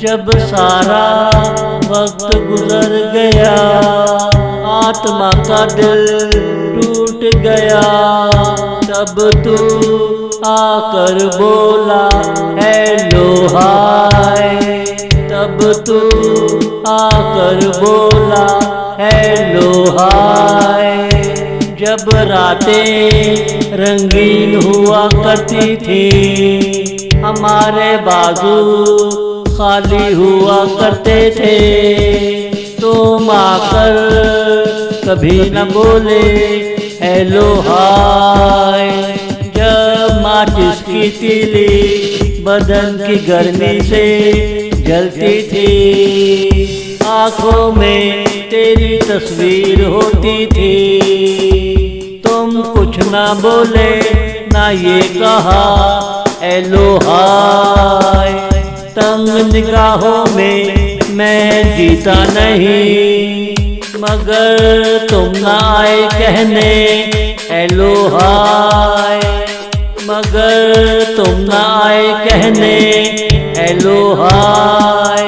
जब सारा वक्त गुजर गया, आत्मा का दिल टूट गया, तब तू आकर बोला हेलो हाय। तब तू आकर बोला हेलो हाय। जब रातें रंगीन हुआ करती थी, हमारे बाजू खाली हुआ करते थे, तुम आकर कभी न बोले हेलो हाय। जब माचिस की तीली बदन की गर्मी से जलती थी, आंखों में तेरी तस्वीर होती थी, तुम कुछ ना बोले ना ये कहा हेलो हाय। तंग निगाहों में मैं जीता नहीं, मगर तुम ना आए कहने हेलो हाय। मगर तुम ना आए कहने हेलो हाय।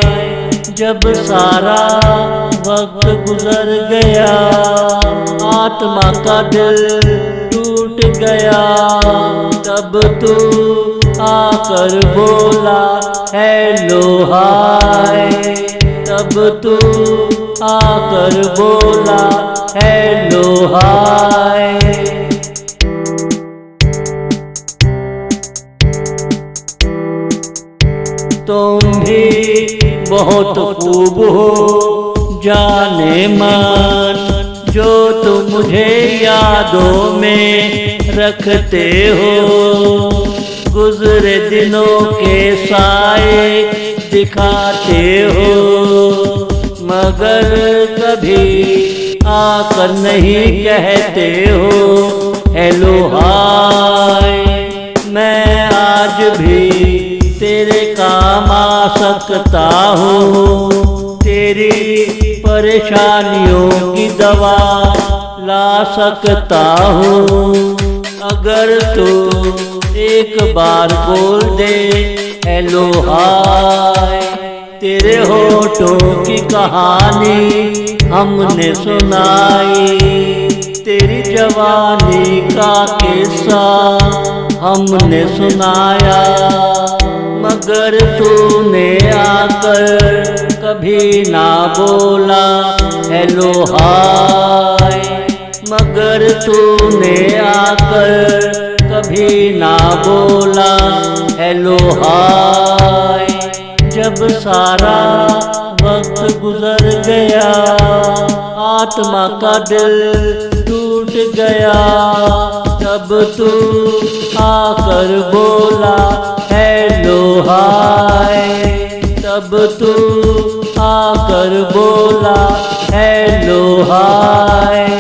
जब सारा वक्त गुजर गया, आत्मा का दिल टूट गया, तब तू आकर बोला हेलो हाय। तब तू आकर बोला हेलो हाय। तुम भी बहुत खूब हो जाने मन, जो तुम मुझे यादों में रखते हो, गुजरे दिनों के साए दिखाते हो, मगर कभी आकर नहीं कहते हो हेलो हाय। मैं आज भी तेरे काम आ सकता हूँ, तेरी परेशानियों की दवा ला सकता हूँ, अगर तू एक बार बोल दे हेलो हाय। तेरे होठों की कहानी हमने सुनाई, तेरी जवानी का किस्सा हमने सुनाया, मगर तूने आकर कभी ना बोला हेलो हाय। मगर तूने आकर कभी ना बोला हेलो हाय। जब सारा वक्त गुजर गया, आत्मा का दिल टूट गया, तब तू आकर बोला हेलो हाय। तब तू आकर बोला हेलो हाय।